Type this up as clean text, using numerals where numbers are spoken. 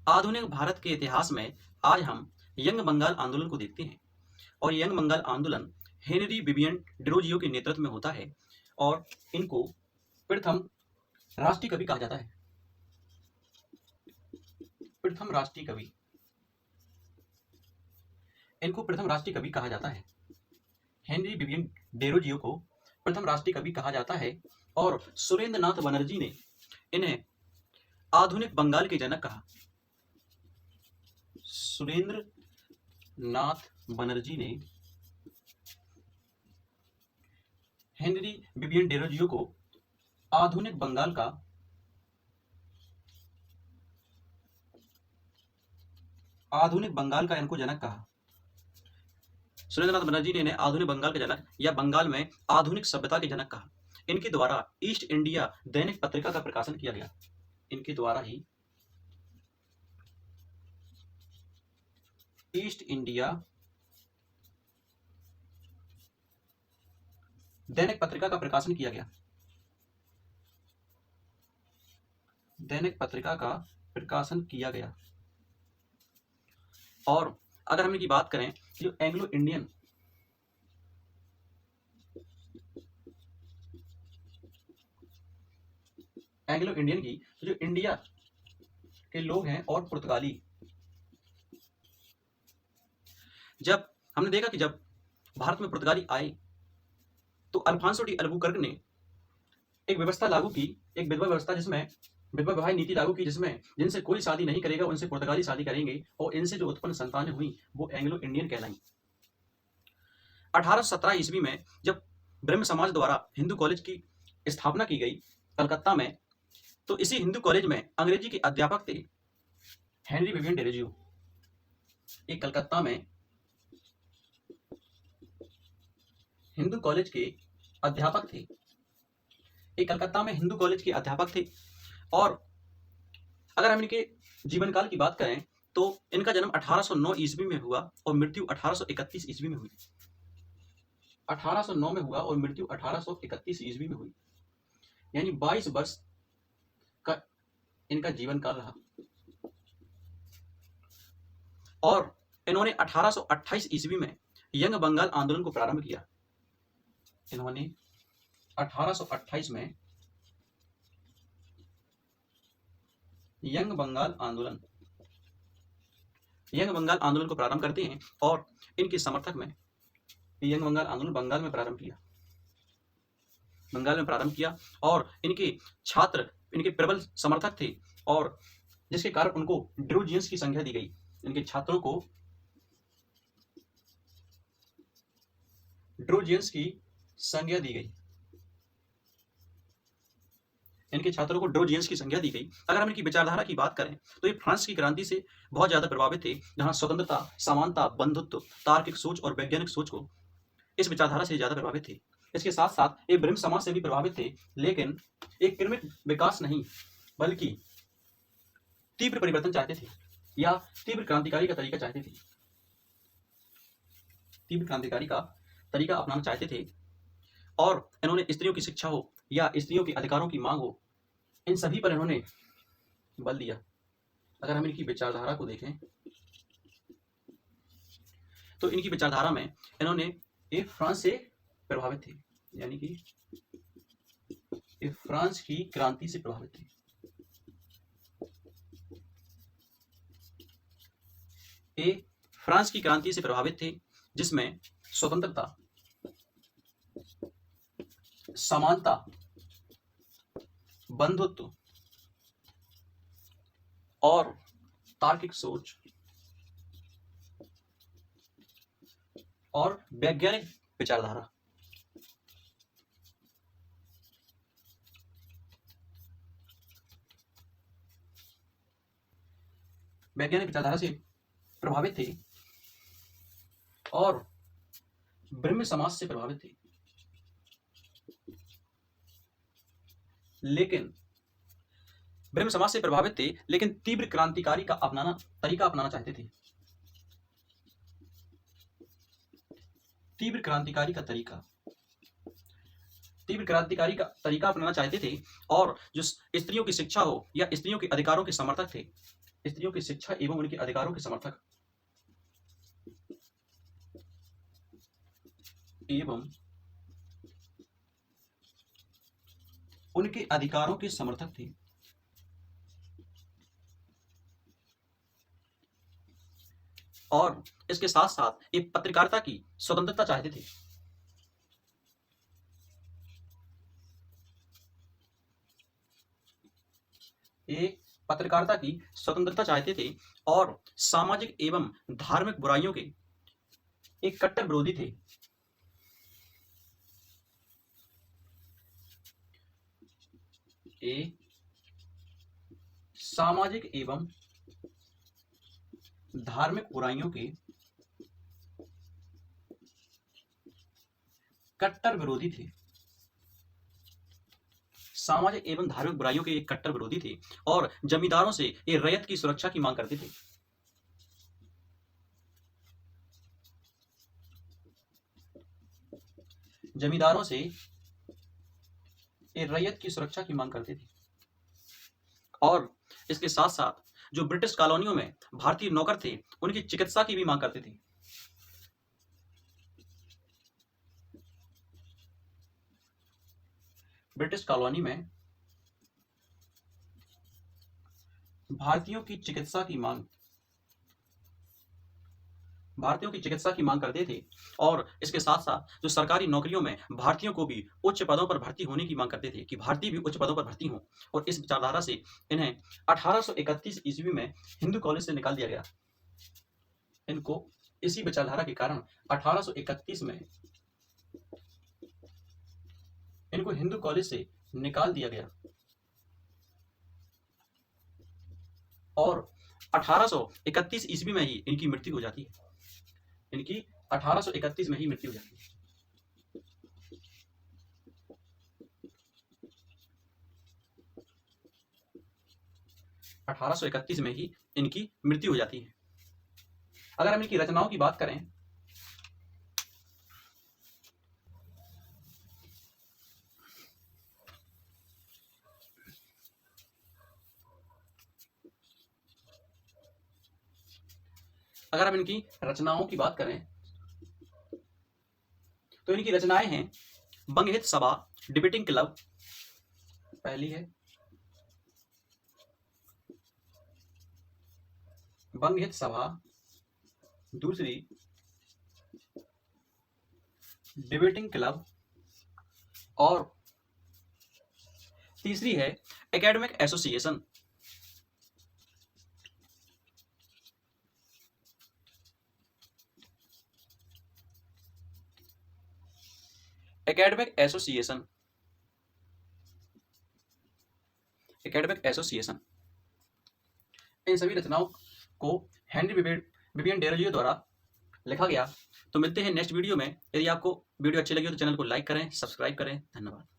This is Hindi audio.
आधुनिक भारत के इतिहास में आज हम यंग बंगाल आंदोलन को देखते हैं। और यंग बंगाल आंदोलन हेनरी विबियन डिरोजियो के नेतृत्व में होता है और इनको प्रथम राष्ट्रीय कवि कहा जाता है। प्रथम राष्ट्रीय कवि, इनको प्रथम राष्ट्रीय कवि कहा जाता है। हेनरी विबियन डेरोजियो को प्रथम राष्ट्रीय कवि कहा जाता है और सुरेंद्र नाथ बनर्जी ने इन्हें आधुनिक बंगाल के जनक कहा। सुरेंद्र नाथ बनर्जी ने हेनरी विबियन डेरोजियो को आधुनिक बंगाल का इनको जनक कहा। सुरेंद्रनाथ बनर्जी ने इन्हें आधुनिक बंगाल के जनक या बंगाल में आधुनिक सभ्यता के जनक कहा। इनके द्वारा ईस्ट इंडिया दैनिक पत्रिका का प्रकाशन किया गया। इनके द्वारा ही ईस्ट इंडिया दैनिक पत्रिका का प्रकाशन किया गया। दैनिक पत्रिका का प्रकाशन किया गया। और अगर हम इनकी बात करें, जो एंग्लो इंडियन की जो इंडिया के लोग हैं और पुर्तगाली, जब हमने देखा कि जब भारत में पुर्तगाली आए तो अल्फांसो डी अल्बुकर्क ने एक व्यवस्था लागू की, एक विधवा व्यवस्था, जिसमें विधवा विवाह नीति लागू की, जिसमें जिनसे कोई शादी नहीं करेगा उनसे पुर्तगाली शादी करेंगे और इनसे जो उत्पन्न संतानें हुई वो एंग्लो इंडियन कहलाई। 1817 ईस्वी में जब ब्रह्म समाज द्वारा हिंदू कॉलेज की स्थापना की गई कलकत्ता में, तो इसी हिंदू कॉलेज में अंग्रेजी के अध्यापक थे हेनरी विबियन डेरोजियो। एक कलकत्ता में हिंदू कॉलेज के अध्यापक थे। एक कलकत्ता में हिंदू कॉलेज के अध्यापक थे। और अगर हम इनके जीवन काल की बात करें तो इनका जन्म 1809 ईस्वी में हुआ और मृत्यु 1831 ईस्वी में हुई। 1809 में हुआ और मृत्यु 1831 ईस्वी में हुई, यानी 22 वर्ष का इनका जीवन काल रहा। और इन्होंने 1828 ईस्वी में यंग बंगाल आंदोलन को प्रारंभ किया। इन्होंने 1828 में यंग बंगाल आंदोलन को प्रारंभ करते हैं और इनके समर्थक में यंग बंगाल आंदोलन बंगाल में प्रारंभ किया और इनके छात्र इनके प्रबल समर्थक थे, और जिसके कारण उनको ड्रोजियंस की संज्ञा दी गई। इनके छात्रों को ड्रोजियंस की संज्ञा दी गई। अगर हम इनकी विचारधारा की बात करें तो ये फ्रांस की क्रांति से बहुत ज्यादा प्रभावित थे, जहां स्वतंत्रता, समानता, बंधुत्व, तार्किक सोच और वैज्ञानिक सोच को इस विचारधारा से ज्यादा प्रभावित थे। इसके साथ साथ ये ब्रह्म समाज से भी प्रभावित थे, लेकिन एक क्रमिक विकास नहीं बल्कि तीव्र परिवर्तन चाहते थे या तीव्र क्रांतिकारी का तरीका चाहते थे। तीव्र क्रांतिकारी का तरीका अपनाना चाहते थे और इन्होंने स्त्रियों की शिक्षा हो या स्त्रियों के अधिकारों की मांग हो, इन सभी पर इन्होंने बल दिया। अगर हम इनकी विचारधारा को देखें तो इनकी विचारधारा में इन्होंने एक फ्रांस से प्रभावित थे, यानी कि एक फ्रांस की क्रांति से प्रभावित थे। ये फ्रांस की क्रांति से प्रभावित थे, जिसमें स्वतंत्रता, समानता, बंधुत्व और तार्किक सोच और वैज्ञानिक विचारधारा, से प्रभावित थे और ब्रह्म समाज से प्रभावित थे, लेकिन ब्रह्म समाज से प्रभावित थे लेकिन तीव्र क्रांतिकारी का तरीका अपनाना चाहते थे। तीव्र क्रांतिकारी का तरीका अपनाना चाहते थे और जो स्त्रियों की शिक्षा हो या स्त्रियों के अधिकारों के समर्थक थे, स्त्रियों की शिक्षा एवं उनके अधिकारों के समर्थक एवं उनके अधिकारों के समर्थक थे। और इसके साथ साथ एक पत्रकारिता की स्वतंत्रता चाहते थे। एक पत्रकारिता की स्वतंत्रता चाहते थे और सामाजिक एवं धार्मिक बुराइयों के एक कट्टर विरोधी थे। सामाजिक एवं धार्मिक बुराइयों के कट्टर विरोधी थे। सामाजिक एवं धार्मिक बुराइयों के एक कट्टर विरोधी थे और जमींदारों से ये रैयत की सुरक्षा की मांग करते थे। जमींदारों से ये रैयत की सुरक्षा की मांग करते थे और इसके साथ साथ जो ब्रिटिश कॉलोनियों में भारतीय नौकर थे उनकी चिकित्सा की भी मांग करते थे। ब्रिटिश कॉलोनी में भारतीयों की चिकित्सा की मांग करते थे और इसके साथ साथ जो सरकारी नौकरियों में भारतीयों को भी उच्च पदों पर भर्ती होने की मांग करते थे कि भारतीय भी उच्च पदों पर भर्ती हों। और इस विचारधारा से इन्हें 1831 ईस्वी में हिंदू कॉलेज से निकाल दिया गया। इनको इसी विचारधारा के कारण 1831 में इनको हिंदू कॉलेज से निकाल दिया गया और 1831 ईस्वी में ही इनकी मृत्यु हो जाती है। इनकी 1831 में ही मृत्यु हो जाती है। 1831 में ही इनकी मृत्यु हो जाती है। अगर हम इनकी रचनाओं की बात करें तो इनकी रचनाएं हैं बंगहित सभा, डिबेटिंग क्लब पहली है, बंगहित सभा दूसरी, डिबेटिंग क्लब और तीसरी है academic association. Academic association in सभी रचनाओं को हेनरी विवियन डेरोजियो द्वारा लिखा गया। तो मिलते हैं नेक्स्ट वीडियो में। यदि आपको वीडियो अच्छी लगी हो तो चैनल को लाइक करें, सब्सक्राइब करें। धन्यवाद।